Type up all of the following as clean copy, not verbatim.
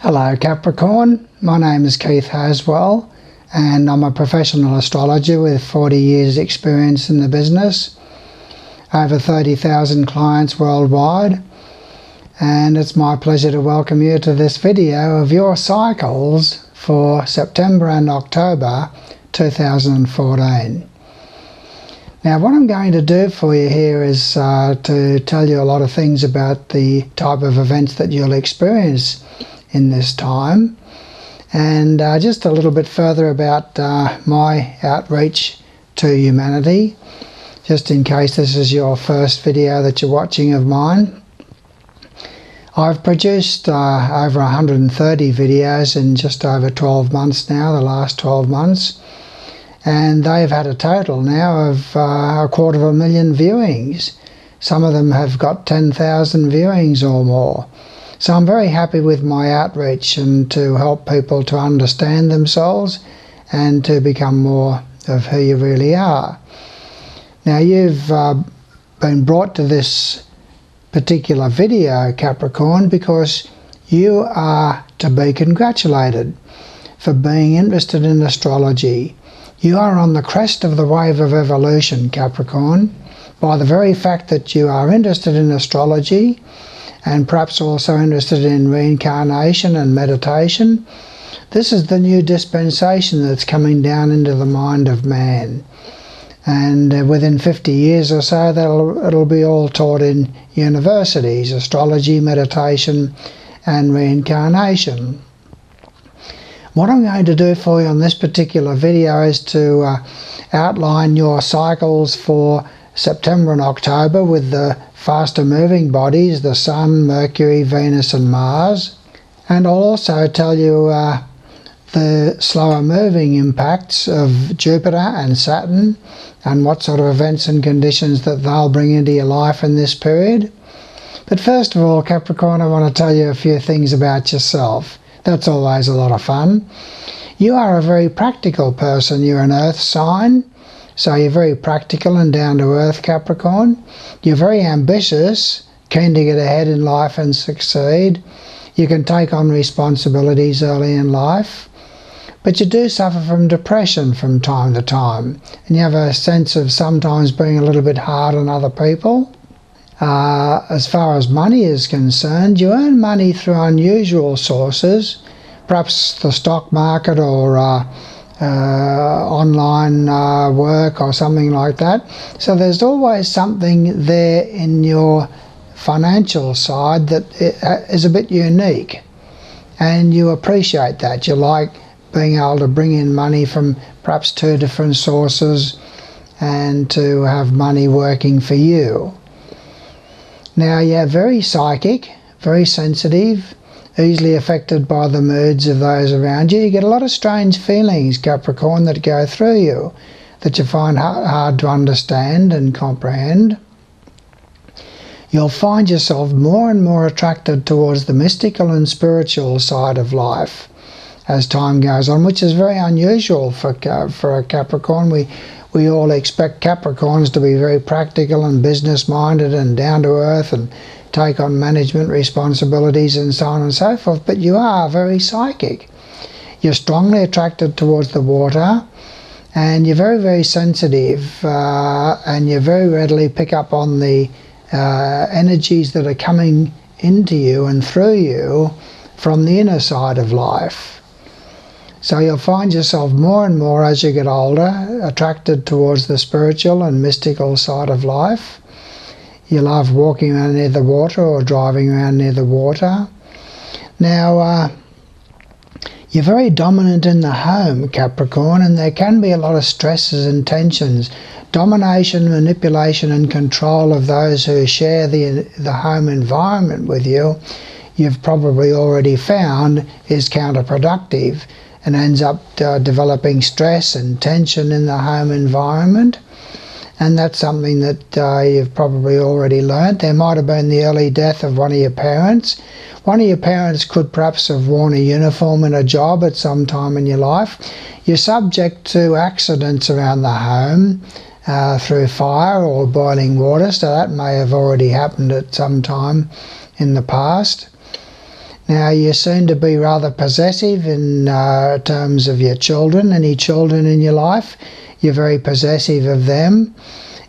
Hello Capricorn, my name is Keith Haswell and I'm a professional astrologer with 40 years experience in the business, over 30,000 clients worldwide, and it's my pleasure to welcome you to this video of your cycles for September and October 2014. Now what I'm going to do for you here is to tell you a lot of things about the type of events that you'll experience in this time, and just a little bit further about my outreach to humanity, just in case this is your first video that you're watching of mine. I've produced over 130 videos in just over 12 months now, the last 12 months, and they've had a total now of 250,000 viewings. Some of them have got 10,000 viewings or more. So I'm very happy with my outreach and to help people to understand themselves and to become more of who you really are. Now you've been brought to this particular video, Capricorn, because you are to be congratulated for being interested in astrology. You are on the crest of the wave of evolution, Capricorn, by the very fact that you are interested in astrology and perhaps also interested in reincarnation and meditation. This is the new dispensation that's coming down into the mind of man. And within 50 years or so, it'll be all taught in universities: astrology, meditation, and reincarnation. What I'm going to do for you on this particular video is to outline your cycles for September and October with the faster moving bodies, the Sun, Mercury, Venus and Mars. And I'll also tell you the slower moving impacts of Jupiter and Saturn and what sort of events and conditions that they'll bring into your life in this period. But first of all, Capricorn, I want to tell you a few things about yourself. That's always a lot of fun. You are a very practical person. You're an earth sign. So you're very practical and down to earth, Capricorn. You're very ambitious, keen to get ahead in life and succeed. You can take on responsibilities early in life. But you do suffer from depression from time to time. And you have a sense of sometimes being a little bit hard on other people. As far as money is concerned, you earn money through unusual sources, perhaps the stock market or online work or something like that. So there's always something there in your financial side that is a bit unique, and you appreciate that. You like being able to bring in money from perhaps two different sources and to have money working for you. Now you're very psychic, very sensitive, easily affected by the moods of those around you. You get a lot of strange feelings, Capricorn, that go through you that you find hard to understand and comprehend. You'll find yourself more and more attracted towards the mystical and spiritual side of life as time goes on, which is very unusual for a Capricorn. We all expect Capricorns to be very practical and business-minded and down to earth and take on management responsibilities and so on and so forth, but you are very psychic. You're strongly attracted towards the water, and you're very, very sensitive, and you very readily pick up on the energies that are coming into you and through you from the inner side of life. So you'll find yourself more and more as you get older attracted towards the spiritual and mystical side of life. You love walking around near the water or driving around near the water. Now, you're very dominant in the home, Capricorn, and there can be a lot of stresses and tensions. Domination, manipulation and control of those who share the home environment with you, you've probably already found, is counterproductive and ends up developing stress and tension in the home environment. And that's something that you've probably already learnt. There might have been the early death of one of your parents. One of your parents could perhaps have worn a uniform in a job at some time in your life. You're subject to accidents around the home through fire or boiling water, so that may have already happened at some time in the past. Now, you seem to be rather possessive in terms of your children. Any children in your life, you're very possessive of them.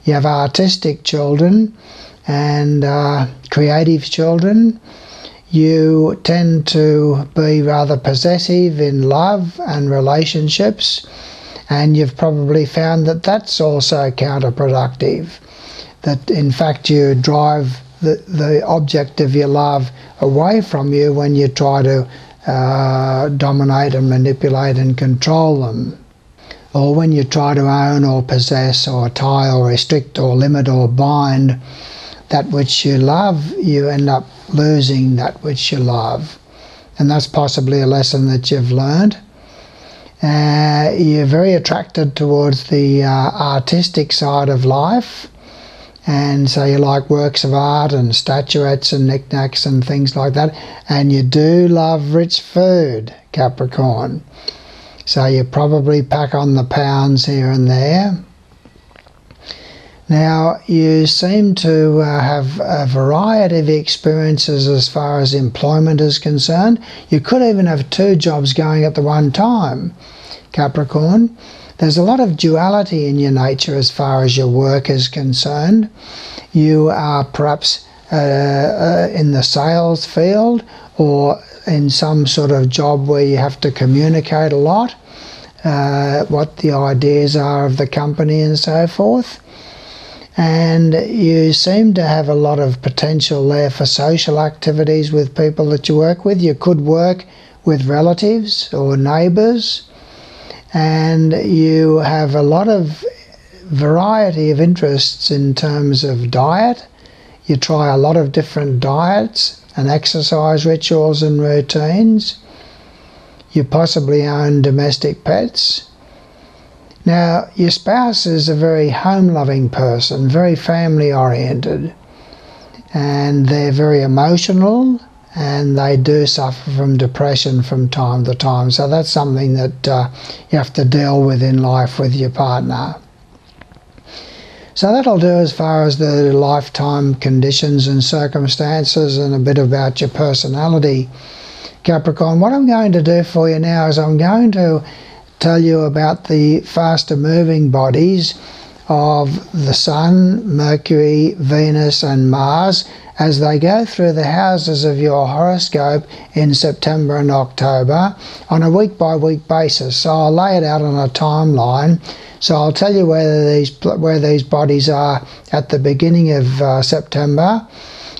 You have artistic children and creative children. You tend to be rather possessive in love and relationships, and you've probably found that that's also counterproductive. That in fact you drive the object of your love away from you when you try to dominate and manipulate and control them. Or when you try to own or possess or tie or restrict or limit or bind that which you love, you end up losing that which you love. And that's possibly a lesson that you've learned. You're very attracted towards the artistic side of life. And so you like works of art and statuettes and knickknacks and things like that. And you do love rich food, Capricorn. So you probably pack on the pounds here and there. Now, you seem to have a variety of experiences as far as employment is concerned. You could even have 2 jobs going at the one time, Capricorn. There's a lot of duality in your nature as far as your work is concerned. You are perhaps in the sales field or in some sort of job where you have to communicate a lot, what the ideas are of the company and so forth. And you seem to have a lot of potential there for social activities with people that you work with. You could work with relatives or neighbours. And you have a lot of variety of interests in terms of diet. You try a lot of different diets and exercise rituals and routines. You possibly own domestic pets. Now, your spouse is a very home-loving person, very family-oriented, and they're very emotional, and they do suffer from depression from time to time. So that's something that you have to deal with in life with your partner. So that'll do as far as the lifetime conditions and circumstances and a bit about your personality, Capricorn. What I'm going to do for you now is I'm going to tell you about the faster moving bodies of the Sun, Mercury, Venus and Mars as they go through the houses of your horoscope in September and October on a week-by-week basis. So I'll lay it out on a timeline. So I'll tell you where these bodies are at the beginning of September,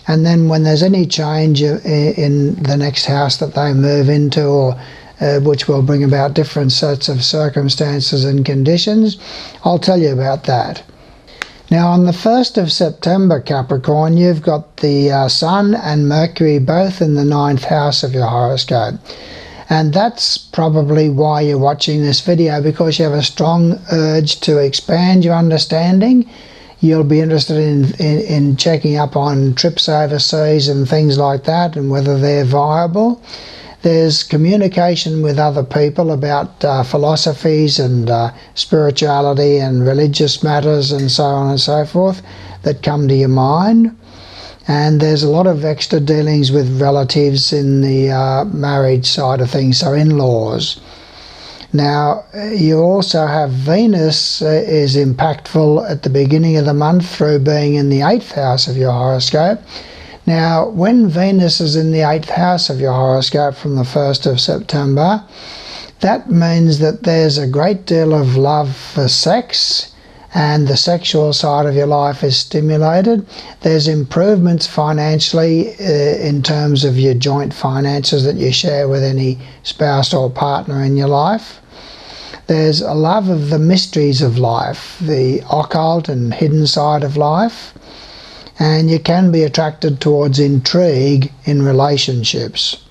and then when there's any change in the next house that they move into, or which will bring about different sets of circumstances and conditions, I'll tell you about that. Now, on the 1st of September, Capricorn, you've got the Sun and Mercury both in the 9th house of your horoscope. And that's probably why you're watching this video, because you have a strong urge to expand your understanding. You'll be interested in checking up on trips overseas and things like that and whether they're viable. There's communication with other people about philosophies and spirituality and religious matters and so on and so forth that come to your mind. And there's a lot of extra dealings with relatives in the marriage side of things, so in-laws. Now, you also have Venus is impactful at the beginning of the month through being in the 8th house of your horoscope. Now, when Venus is in the 8th house of your horoscope from the 1st of September, that means that there's a great deal of love for sex, and the sexual side of your life is stimulated. There's improvements financially in terms of your joint finances that you share with any spouse or partner in your life. There's a love of the mysteries of life, the occult and hidden side of life. And you can be attracted towards intrigue in relationships.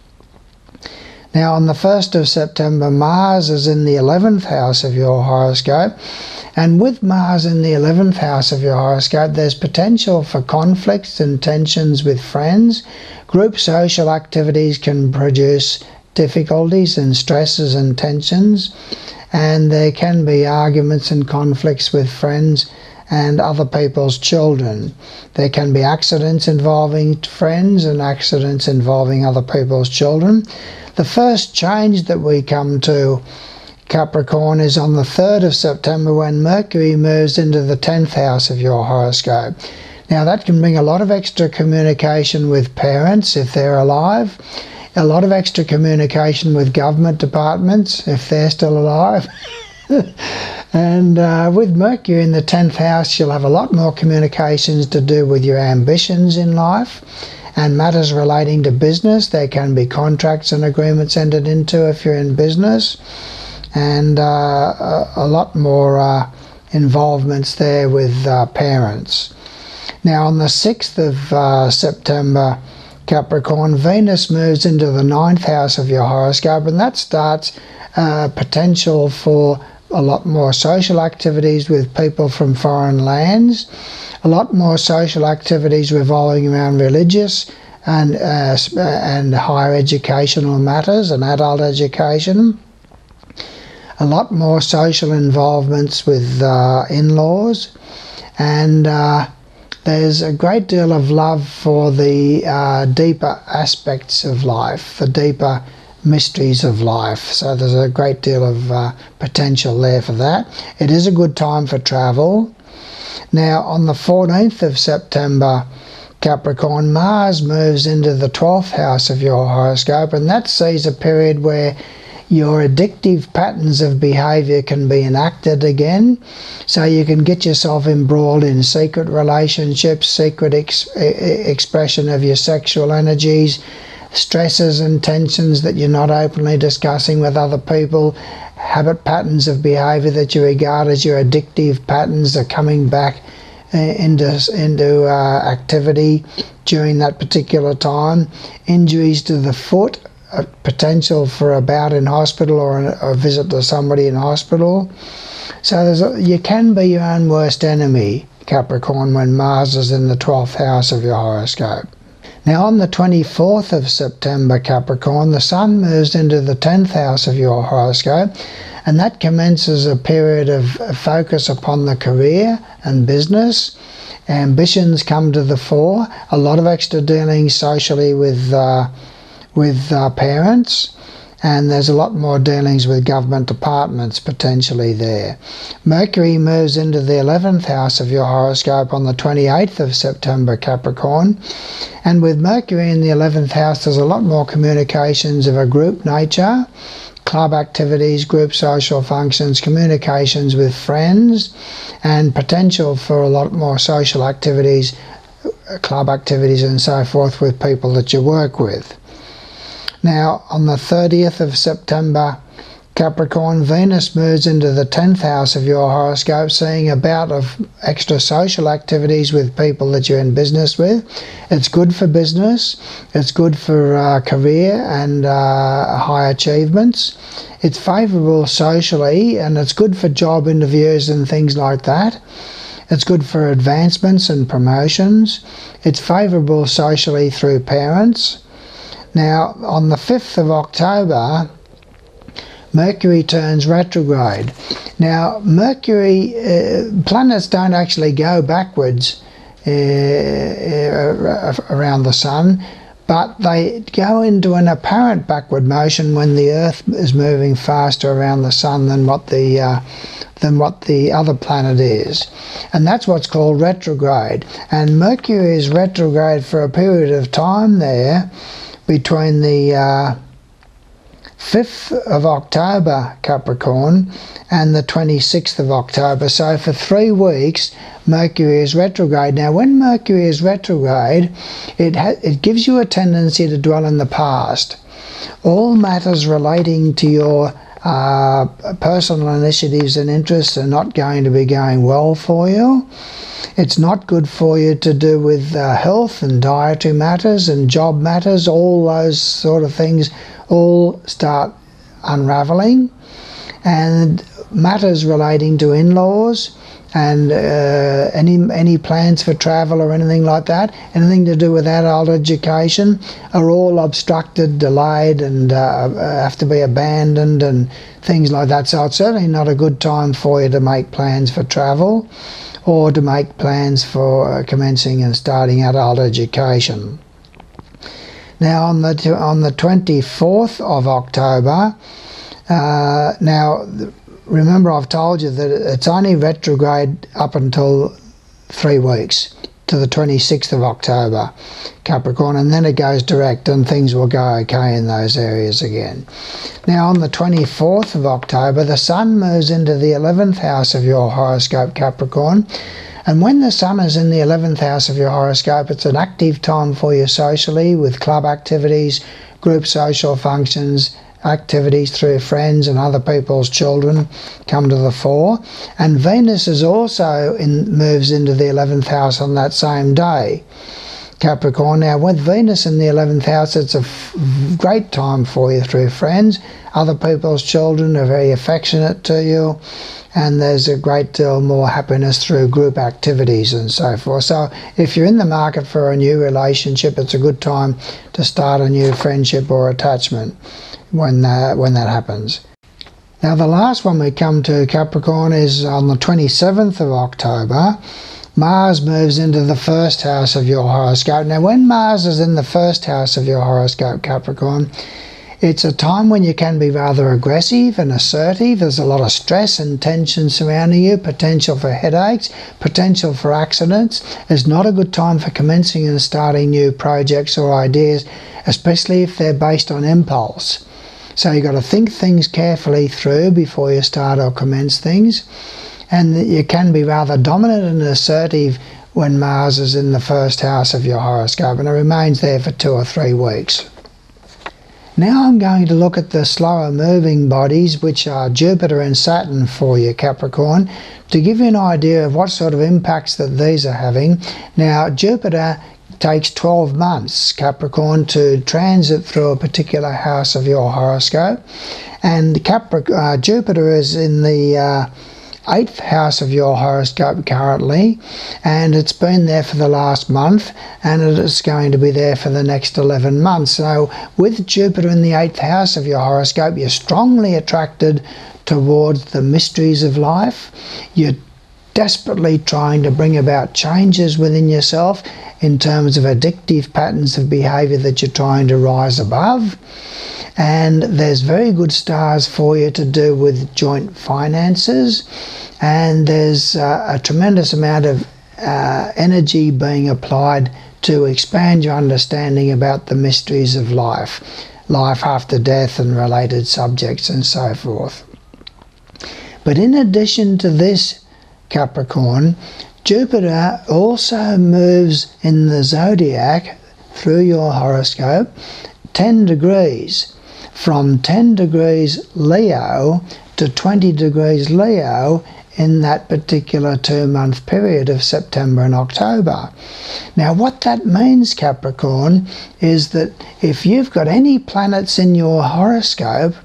Now, on the 1st of September, Mars is in the 11th house of your horoscope. And with Mars in the 11th house of your horoscope, there's potential for conflicts and tensions with friends. Group social activities can produce difficulties and stresses and tensions. And there can be arguments and conflicts with friends and other people's children. There can be accidents involving friends and accidents involving other people's children. The first change that we come to, Capricorn, is on the 3rd of September when Mercury moves into the 10th house of your horoscope. Now that can bring a lot of extra communication with parents if they're alive, a lot of extra communication with government departments if they're still alive. And with Mercury in the 10th house, you'll have a lot more communications to do with your ambitions in life and matters relating to business. There can be contracts and agreements entered into if you're in business, and a lot more involvements there with parents. Now on the 6th of September, Capricorn, Venus moves into the 9th house of your horoscope, and that starts potential for a lot more social activities with people from foreign lands, a lot more social activities revolving around religious and higher educational matters and adult education, a lot more social involvements with in-laws, and there's a great deal of love for the deeper aspects of life, the deeper mysteries of life. So there's a great deal of potential there for that. It is a good time for travel. Now on the 14th of September, Capricorn, Mars moves into the 12th house of your horoscope, and that sees a period where your addictive patterns of behaviour can be enacted again, so you can get yourself embroiled in secret relationships, secret expression of your sexual energies, stresses and tensions that you're not openly discussing with other people, habit patterns of behaviour that you regard as your addictive patterns are coming back into activity during that particular time, injuries to the foot, a potential for a bout in hospital or a visit to somebody in hospital. So you can be your own worst enemy, Capricorn, when Mars is in the 12th house of your horoscope. Now on the 24th of September, Capricorn, the Sun moves into the 10th house of your horoscope, and that commences a period of focus upon the career and business. Ambitions come to the fore, a lot of extra dealings socially with parents, and there's a lot more dealings with government departments potentially there. Mercury moves into the 11th house of your horoscope on the 28th of September, Capricorn, and with Mercury in the 11th house there's a lot more communications of a group nature, club activities, group social functions, communications with friends, and potential for a lot more social activities, club activities and so forth with people that you work with. Now on the 30th of September, Capricorn, Venus moves into the 10th house of your horoscope, seeing a bout of extra social activities with people that you're in business with. It's good for business, it's good for career and high achievements. It's favourable socially, and it's good for job interviews and things like that. It's good for advancements and promotions. It's favourable socially through parents. Now on the 5th of October, Mercury turns retrograde. Now Mercury, planets don't actually go backwards around the Sun, but they go into an apparent backward motion when the Earth is moving faster around the Sun than what the other planet is, and that's what's called retrograde. And Mercury is retrograde for a period of time there between the 5th of October, Capricorn, and the 26th of October. So for 3 weeks, Mercury is retrograde. Now, when Mercury is retrograde, it gives you a tendency to dwell in the past. All matters relating to your personal initiatives and interests are not going to be going well for you. It's not good for you to do with health and dietary matters and job matters. All those sort of things all start unraveling, and matters relating to in-laws and any plans for travel or anything like that, anything to do with adult education, are all obstructed, delayed, and have to be abandoned and things like that. So it's certainly not a good time for you to make plans for travel or to make plans for commencing and starting adult education. Now on the 24th of October, now remember I've told you that it's only retrograde up until 3 weeks, to the 26th of October, Capricorn, and then it goes direct and things will go okay in those areas again. Now on the 24th of October, the Sun moves into the 11th house of your horoscope, Capricorn, and when the Sun is in the 11th house of your horoscope, it's an active time for you socially, with club activities, group social functions, activities through friends and other people's children come to the fore. And Venus is also moves into the 11th house on that same day, Capricorn. Now with Venus in the 11th house, it's a great time for you through friends. Other people's children are very affectionate to you, and there's a great deal more happiness through group activities and so forth. So if you're in the market for a new relationship, it's a good time to start a new friendship or attachment when that happens. Now the last one we come to, Capricorn, is on the 27th of October. Mars moves into the first house of your horoscope. Now when Mars is in the first house of your horoscope, Capricorn, it's a time when you can be rather aggressive and assertive. There's a lot of stress and tension surrounding you, potential for headaches, potential for accidents. It's not a good time for commencing and starting new projects or ideas, especially if they're based on impulse. So you've got to think things carefully through before you start or commence things. And you can be rather dominant and assertive when Mars is in the first house of your horoscope, and it remains there for 2 or 3 weeks. Now I'm going to look at the slower moving bodies, which are Jupiter and Saturn for you, Capricorn, to give you an idea of what sort of impacts that these are having. Now Jupiter takes 12 months, Capricorn, to transit through a particular house of your horoscope, and Jupiter is in the 8th house of your horoscope currently, and it's been there for the last month, and it is going to be there for the next 11 months. So with Jupiter in the 8th house of your horoscope, you're strongly attracted towards the mysteries of life. You're desperately trying to bring about changes within yourself in terms of addictive patterns of behavior that you're trying to rise above. And there's very good stars for you to do with joint finances, and there's a tremendous amount of energy being applied to expand your understanding about the mysteries of life after death and related subjects and so forth. But in addition to this, Capricorn, Jupiter also moves in the zodiac through your horoscope 10 degrees, from 10 degrees Leo to 20 degrees Leo in that particular 2-month period of September and October. Now what that means, Capricorn, is that if you've got any planets in your horoscope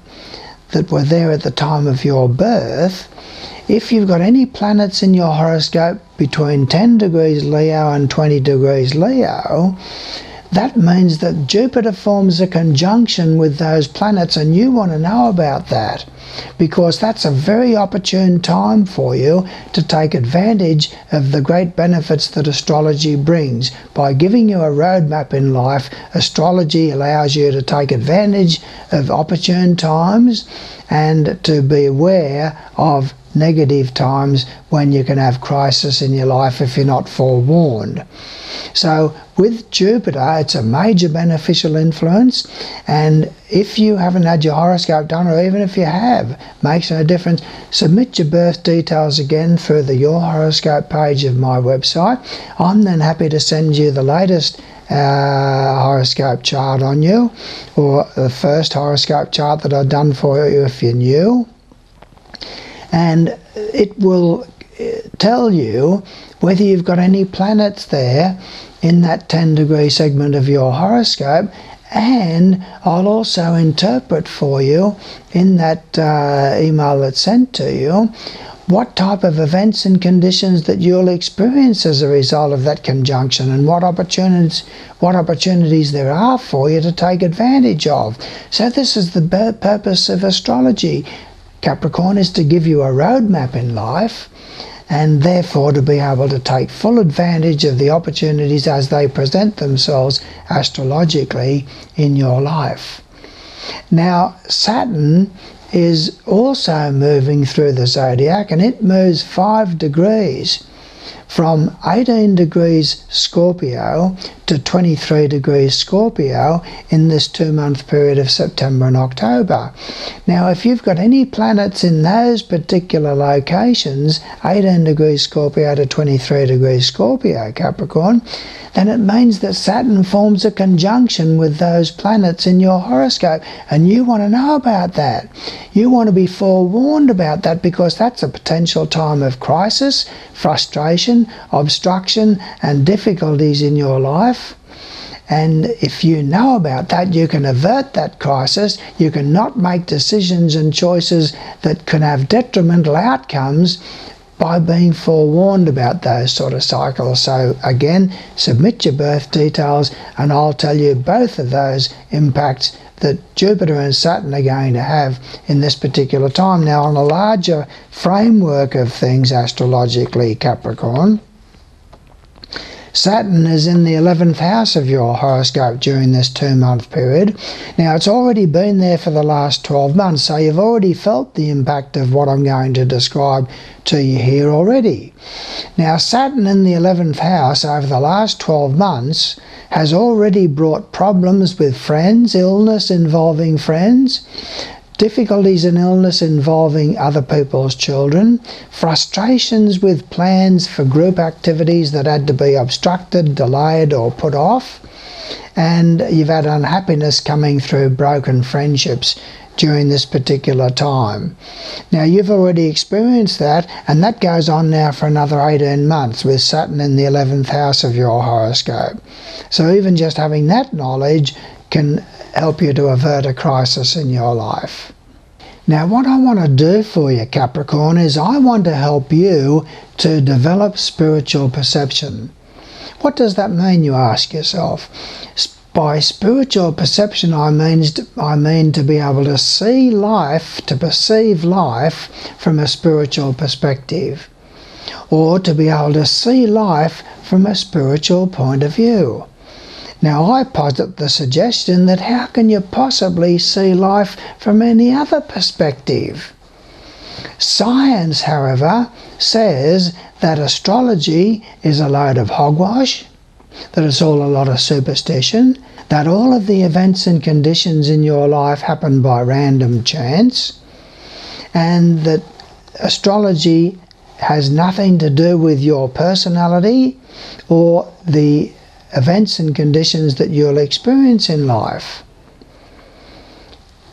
that were there at the time of your birth, if you've got any planets in your horoscope between 10 degrees Leo and 20 degrees Leo, that means that Jupiter forms a conjunction with those planets, and you want to know about that, because that's a very opportune time for you to take advantage of the great benefits that astrology brings. By giving you a roadmap in life, astrology allows you to take advantage of opportune times and to be aware of negative times when you can have crisis in your life if you're not forewarned. So with Jupiter, it's a major beneficial influence, and if you haven't had your horoscope done, or even if you have, makes no difference. Submit your birth details again through the Your Horoscope page of my website. I'm then happy to send you the latest horoscope chart on you, or the first horoscope chart that I've done for you if you're new, and it will tell you whether you've got any planets there in that 10-degree segment of your horoscope, and I'll also interpret for you in that email that's sent to you what type of events and conditions that you'll experience as a result of that conjunction, and what opportunities there are for you to take advantage of. So this is the purpose of astrology, Capricorn, is to give you a roadmap in life and therefore to be able to take full advantage of the opportunities as they present themselves astrologically in your life. Now, Saturn is also moving through the zodiac, and it moves 5 degrees from 18 degrees Scorpio to 23 degrees Scorpio in this 2-month period of September and October. Now, if you've got any planets in those particular locations, 18 degrees Scorpio to 23 degrees Scorpio, Capricorn, then it means that Saturn forms a conjunction with those planets in your horoscope, and you want to know about that. You want to be forewarned about that, because that's a potential time of crisis, frustration, obstruction, and difficulties in your life. And if you know about that, you can avert that crisis. You can not make decisions and choices that can have detrimental outcomes by being forewarned about those sort of cycles. So again, submit your birth details and I'll tell you both of those impacts that Jupiter and Saturn are going to have in this particular time. Now, on a larger framework of things astrologically, Capricorn, Saturn is in the 11th house of your horoscope during this 2-month period. Now, it's already been there for the last 12 months, so you've already felt the impact of what I'm going to describe to you here already. Now, Saturn in the 11th house over the last 12 months has already brought problems with friends, illness involving friends, difficulties and illness involving other people's children, frustrations with plans for group activities that had to be obstructed, delayed or put off, and you've had unhappiness coming through broken friendships during this particular time. Now, you've already experienced that, and that goes on now for another 18 months with Saturn in the 11th house of your horoscope. So even just having that knowledge can help you to avert a crisis in your life. Now, what I want to do for you, Capricorn, is I want to help you to develop spiritual perception. What does that mean, you ask yourself? By spiritual perception, I mean to be able to see life, to perceive life from a spiritual perspective, or to be able to see life from a spiritual point of view. Now, I posit the suggestion that how can you possibly see life from any other perspective? Science, however, says that astrology is a load of hogwash, that it's all a lot of superstition, that all of the events and conditions in your life happen by random chance, and that astrology has nothing to do with your personality or the events and conditions that you'll experience in life.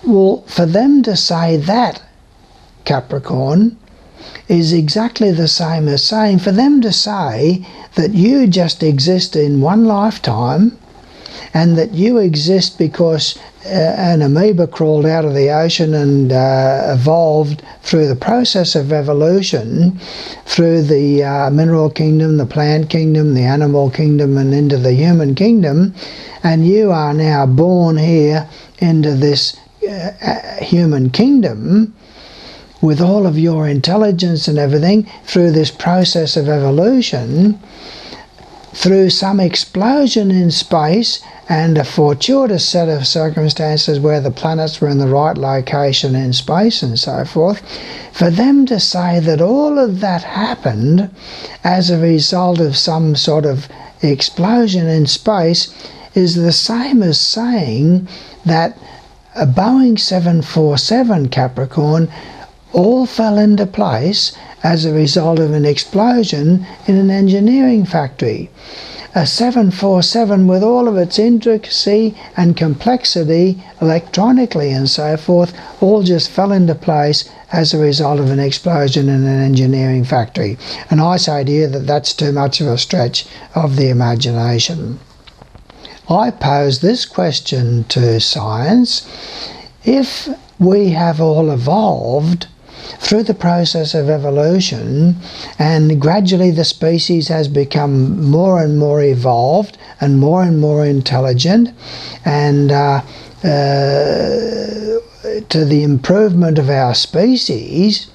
Well, for them to say that, Capricorn, is exactly the same as saying, for them to say that you just exist in one lifetime and that you exist because an amoeba crawled out of the ocean and evolved through the process of evolution, through the mineral kingdom, the plant kingdom, the animal kingdom, and into the human kingdom, and you are now born here into this human kingdom with all of your intelligence and everything through this process of evolution, through some explosion in space and a fortuitous set of circumstances where the planets were in the right location in space and so forth, for them to say that all of that happened as a result of some sort of explosion in space is the same as saying that a Boeing 747, Capricorn, all fell into place as a result of an explosion in an engineering factory. A 747 with all of its intricacy and complexity electronically and so forth all just fell into place as a result of an explosion in an engineering factory. And I say to you that that's too much of a stretch of the imagination. I pose this question to science: if we have all evolved through the process of evolution, and gradually the species has become more and more evolved and more intelligent, and to the improvement of our species,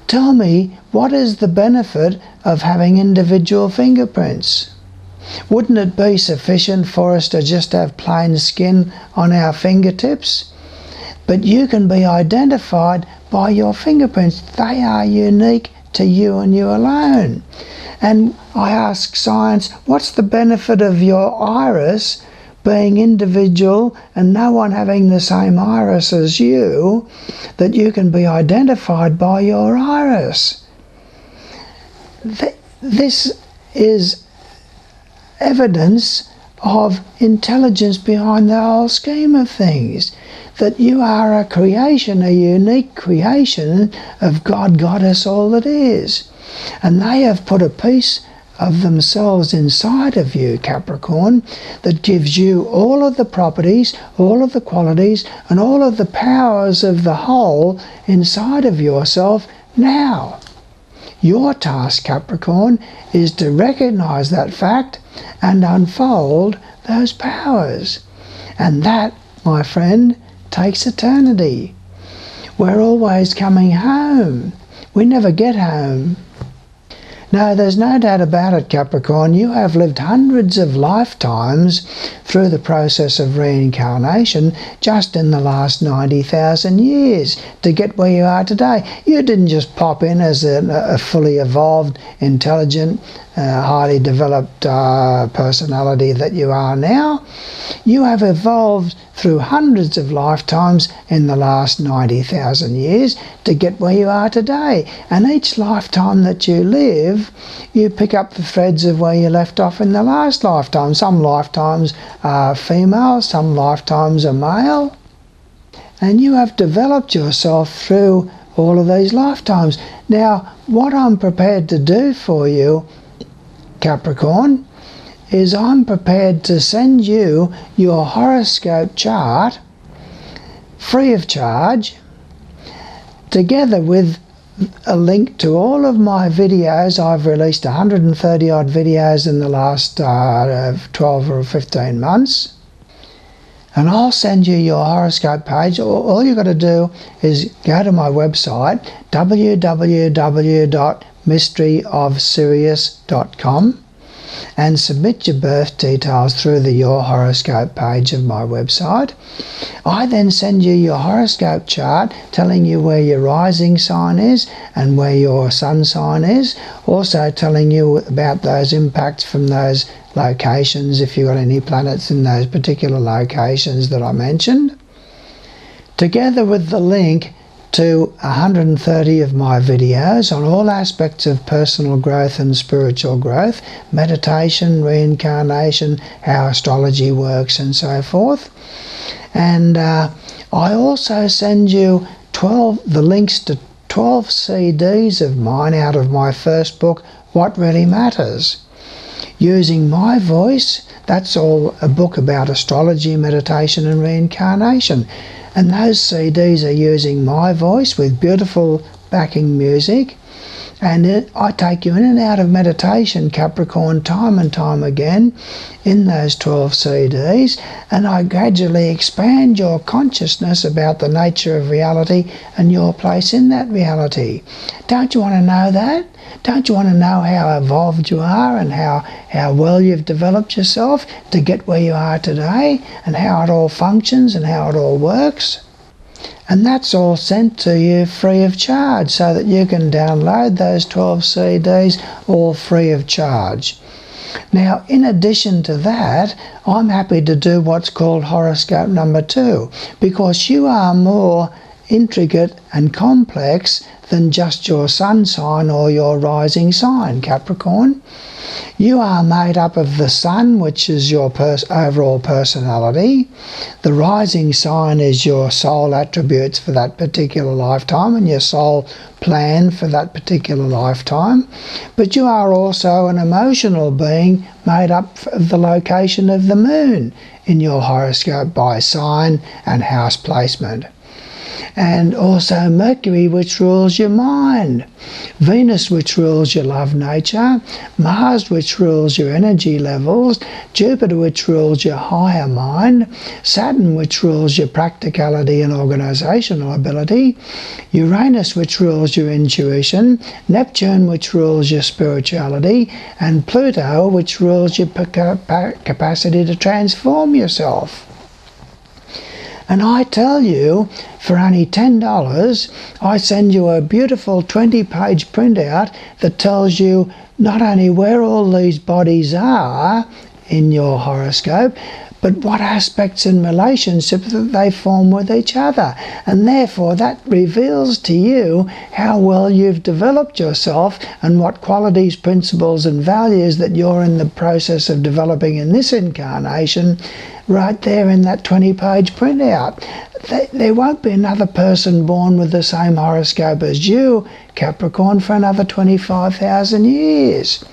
Tell me, what is the benefit of having individual fingerprints? Wouldn't it be sufficient for us to just have plain skin on our fingertips? But you can be identified by your fingerprints. They are unique to you and you alone. And I ask science, what's the benefit of your iris being individual and no one having the same iris as you, that you can be identified by your iris? This is evidence of intelligence behind the whole scheme of things, that you are a creation, a unique creation of God, Goddess, all that is. And they have put a piece of themselves inside of you, Capricorn, that gives you all of the properties, all of the qualities, and all of the powers of the whole inside of yourself now. Your task, Capricorn, is to recognize that fact and unfold those powers. And that, my friend, takes eternity. We're always coming home. We never get home. No, there's no doubt about it, Capricorn. You have lived hundreds of lifetimes through the process of reincarnation just in the last 90,000 years to get where you are today. You didn't just pop in as a fully evolved, intelligent, highly developed personality that you are now. You have evolved through hundreds of lifetimes in the last 90,000 years to get where you are today. And each lifetime that you live, you pick up the threads of where you left off in the last lifetime. Some lifetimes are female, some lifetimes are male. And you have developed yourself through all of these lifetimes. Now, what I'm prepared to do for you, Capricorn, is I'm prepared to send you your horoscope chart free of charge, together with a link to all of my videos. I've released 130 odd videos in the last 12 or 15 months. And I'll send you your horoscope page. All you've got to do is go to my website, www.mysteryofsirius.com, and submit your birth details through the Your Horoscope page of my website. I then send you your horoscope chart telling you where your rising sign is and where your sun sign is, also telling you about those impacts from those locations, if you've got any planets in those particular locations that I mentioned, together with the link to 130 of my videos on all aspects of personal growth and spiritual growth, meditation, reincarnation, how astrology works, and so forth. And I also send you the links to 12 CDs of mine out of my first book, What Really Matters. Using my voice, that's all a book about astrology, meditation, and reincarnation. And those CDs are using my voice with beautiful backing music. And I take you in and out of meditation, Capricorn, time and time again in those 12 CDs. And I gradually expand your consciousness about the nature of reality and your place in that reality. Don't you want to know that? Don't you want to know how evolved you are and how well you've developed yourself to get where you are today, and how it all functions and how it all works? And that's all sent to you free of charge, so that you can download those 12 CDs all free of charge. Now, in addition to that, I'm happy to do what's called horoscope number 2, because you are more intricate and complex than just your sun sign or your rising sign, Capricorn. You are made up of the sun, which is your overall personality. The rising sign is your soul attributes for that particular lifetime and your soul plan for that particular lifetime. But you are also an emotional being made up of the location of the moon in your horoscope by sign and house placement. and also Mercury, which rules your mind, Venus, which rules your love nature, Mars, which rules your energy levels, Jupiter, which rules your higher mind, Saturn, which rules your practicality and organizational ability, Uranus, which rules your intuition, Neptune, which rules your spirituality, and Pluto, which rules your capacity to transform yourself. And I tell you, for only $10, I send you a beautiful 20-page printout that tells you not only where all these bodies are in your horoscope, but what aspects and relationships that they form with each other. And therefore that reveals to you how well you've developed yourself and what qualities, principles and values that you're in the process of developing in this incarnation, right there in that 20-page printout. There won't be another person born with the same horoscope as you, Capricorn, for another 25,000 years.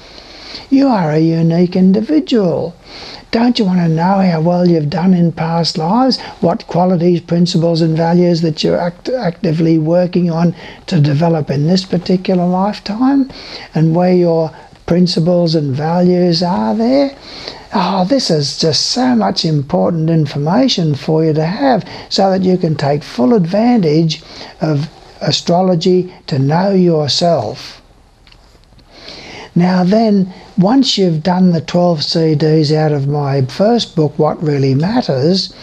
You are a unique individual. Don't you want to know how well you've done in past lives? What qualities, principles and values that you're actively working on to develop in this particular lifetime? And where your principles and values are there? Oh, this is just so much important information for you to have so that you can take full advantage of astrology to know yourself. Now then, once you've done the 12 CDs out of my first book, What Really Matters,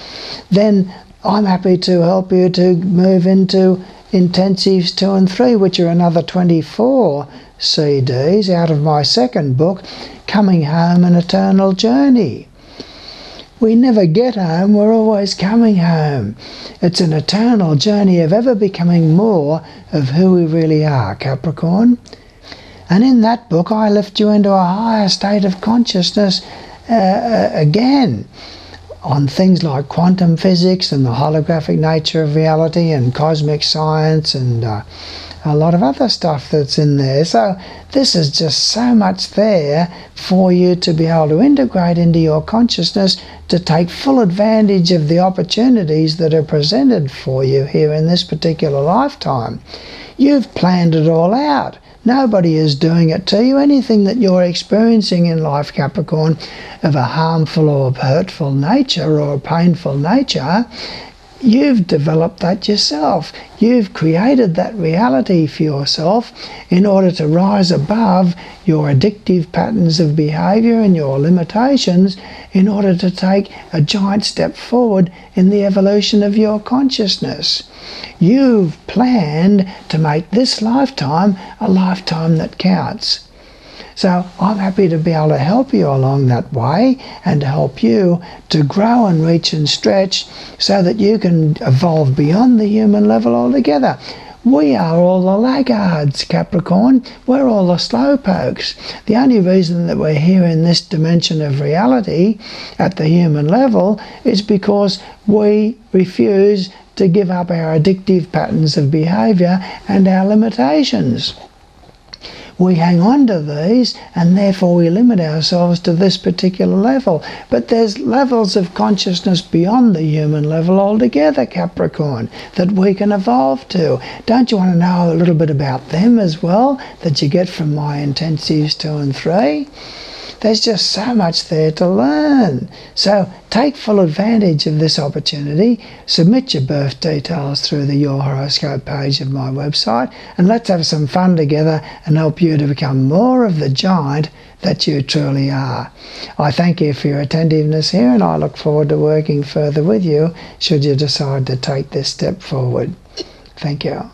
then I'm happy to help you to move into Intensives 2 and 3, which are another 24 CDs out of my second book, Coming Home, An Eternal Journey. We never get home, we're always coming home. It's an eternal journey of ever becoming more of who we really are, Capricorn. And in that book, I lift you into a higher state of consciousness again on things like quantum physics and the holographic nature of reality and cosmic science and a lot of other stuff that's in there. So this is just so much there for you to be able to integrate into your consciousness to take full advantage of the opportunities that are presented for you here in this particular lifetime. You've planned it all out. Nobody is doing it to you. Anything that you're experiencing in life, Capricorn, of a harmful or hurtful nature or a painful nature, you've developed that yourself. You've created that reality for yourself in order to rise above your addictive patterns of behavior and your limitations in order to take a giant step forward in the evolution of your consciousness. You've planned to make this lifetime a lifetime that counts. So I'm happy to be able to help you along that way and to help you to grow and reach and stretch so that you can evolve beyond the human level altogether. We are all the laggards, Capricorn. We're all the slowpokes. The only reason that we're here in this dimension of reality at the human level is because we refuse to give up our addictive patterns of behavior and our limitations. We hang on to these and therefore we limit ourselves to this particular level. But there's levels of consciousness beyond the human level altogether, Capricorn, that we can evolve to. Don't you want to know a little bit about them as well, that you get from my Intensives 2 and 3? There's just so much there to learn. So take full advantage of this opportunity. Submit your birth details through the Your Horoscope page of my website, and let's have some fun together and help you to become more of the giant that you truly are. I thank you for your attentiveness here, and I look forward to working further with you should you decide to take this step forward. Thank you.